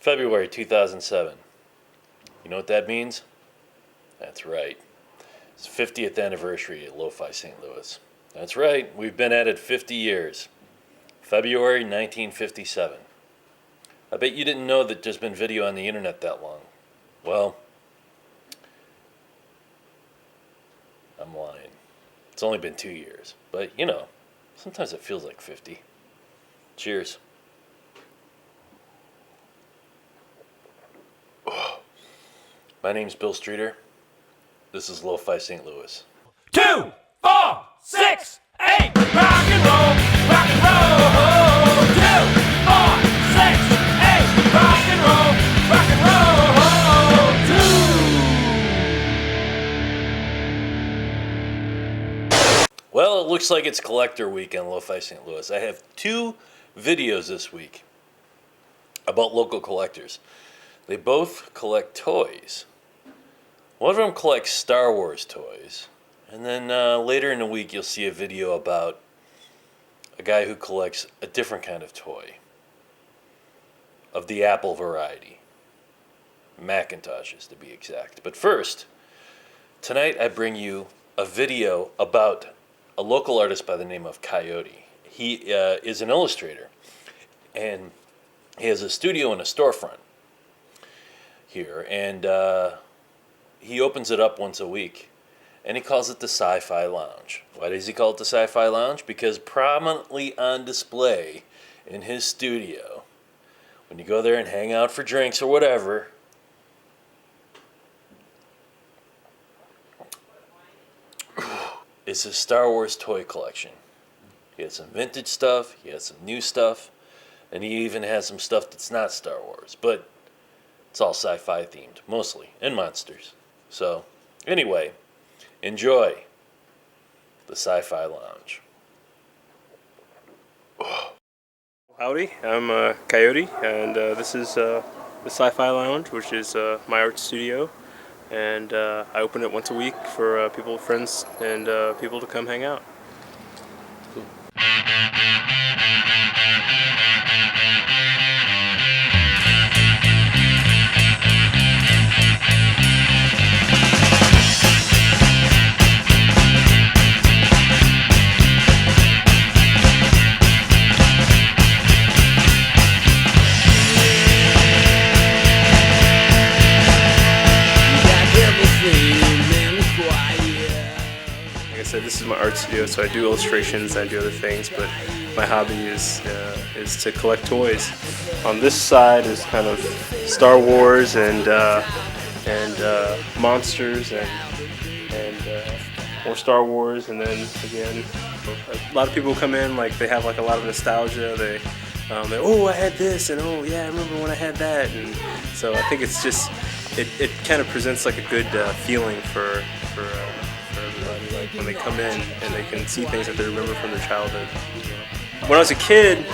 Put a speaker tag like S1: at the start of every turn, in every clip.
S1: February 2007. You know what that means? That's right. It's 50th anniversary at Lo-Fi St. Louis. That's right, we've been at it 50 years. February 1957. I bet you didn't know that there's been video on the internet that long. Well, I'm lying. It's only been 2 years. But, you know, sometimes it feels like 50. Cheers. My name's Bill Streeter. This is Lo-Fi St. Louis.
S2: 2, 4, 6, 8, rock and roll, rock and roll. 2, 4, 6, 8, rock and roll, rock and roll. 2.
S1: Well, it looks like it's collector week on Lo-Fi St. Louis. I have 2 videos this week about local collectors. They both collect toys. One of them collects Star Wars toys. And then later in the week you'll see a video about a guy who collects a different kind of toy. Of the Apple variety. Macintoshes to be exact. But first, tonight I bring you a video about a local artist by the name of Coyote. He is an illustrator. And he has a studio and a storefront here. And he opens it up once a week, and he calls it the Sci-Fi Lounge. Why does he call it the Sci-Fi Lounge? Because prominently on display in his studio, when you go there and hang out for drinks or whatever, is his Star Wars toy collection. He has some vintage stuff, he has some new stuff, and he even has some stuff that's not Star Wars, but it's all sci-fi themed, mostly, and monsters. So, anyway, enjoy the Sci-Fi Lounge.
S3: Howdy, I'm Coyote, and this is the Sci-Fi Lounge, which is my art studio, and I open it once a week for people, friends, and people to come hang out. Cool. This is my art studio, so I do illustrations, I do other things, but my hobby is to collect toys. On this side is kind of Star Wars and monsters and more Star Wars, and then again, a lot of people come in like they have like a lot of nostalgia. They oh, I had this, and oh yeah, I remember when I had that, and so I think it's just it kind of presents like a good feeling for everybody, like when they come in and they can see things that they remember from their childhood. When I was a kid,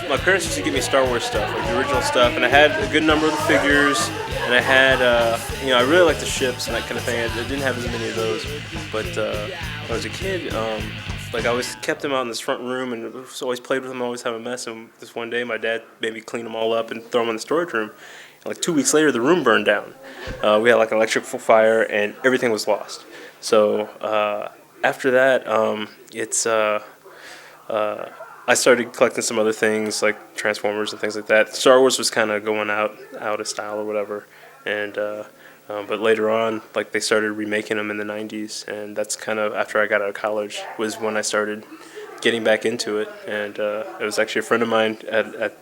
S3: my parents used to give me Star Wars stuff, like the original stuff, and I had a good number of the figures, and I had, I really liked the ships and that kind of thing. I didn't have as many of those, but when I was a kid, like I always kept them out in this front room and always played with them, always have a mess, and this one day my dad made me clean them all up and throw them in the storage room. Like 2 weeks later, the room burned down. We had like an electrical fire, and everything was lost. So after that, I started collecting some other things like Transformers and things like that. Star Wars was kind of going out of style or whatever, and but later on, like they started remaking them in the '90s, and that's kind of after I got out of college was when I started getting back into it. And it was actually a friend of mine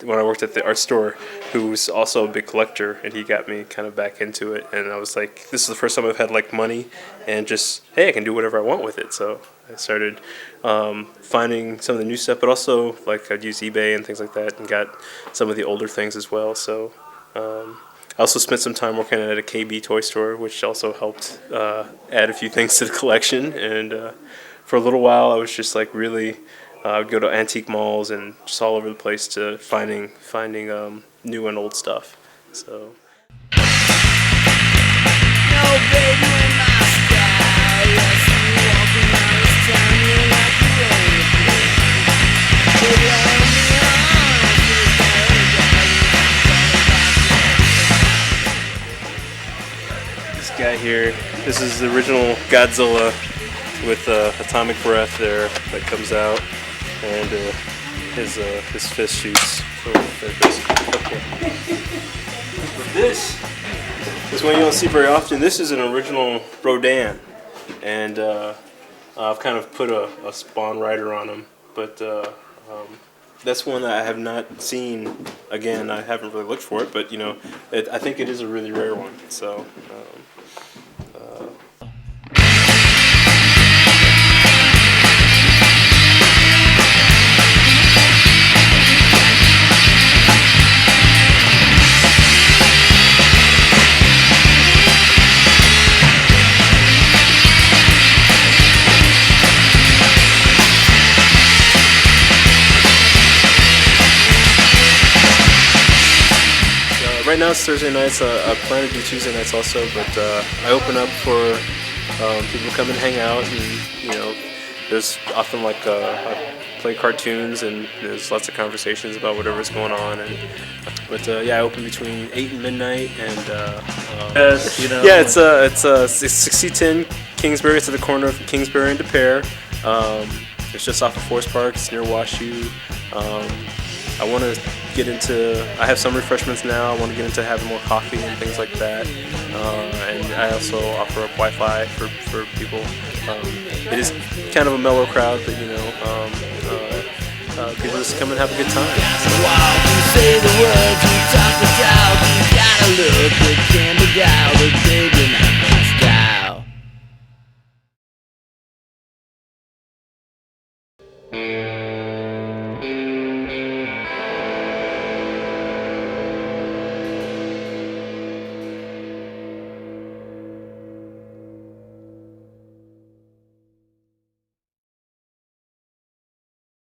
S3: when I worked at the art store who was also a big collector, and he got me kind of back into it. And I was like, this is the first time I've had like money and just, hey, I can do whatever I want with it. So I started finding some of the new stuff, but also like I'd use eBay and things like that, and got some of the older things as well. So I also spent some time working at a KB toy store, which also helped add a few things to the collection. And for a little while, I was just like really, I would go to antique malls and just all over the place to finding new and old stuff. So.
S2: No, baby, in my style, yes, you walking around this town, you're like you own the place. Baby, I own the arms, you're the guy,
S3: guy here. This is the original Godzilla with atomic breath there that comes out, and his fist shoots. Okay. This one you don't see very often. This is an original Rodan, and I've kind of put a Spawn rider on him, but that's one that I have not seen. Again, I haven't really looked for it, but you know, I think it is a really rare one. So. Right now it's Thursday nights. I plan to do Tuesday nights also, but I open up for people to come and hang out, and you know, there's often like I play cartoons, and there's lots of conversations about whatever's going on. But yeah, I open between 8 and midnight, and
S2: You know,
S3: yeah, it's 6010 Kingsbury. It's at the corner of Kingsbury and DePere. It's just off of Forest Park. It's near WashU. I want to get into, I have some refreshments now. I want to get into having more coffee and things like that. And I also offer up Wi-Fi for people. It is kind of a mellow crowd, but you know, people just come and have a good time.
S4: While you say the words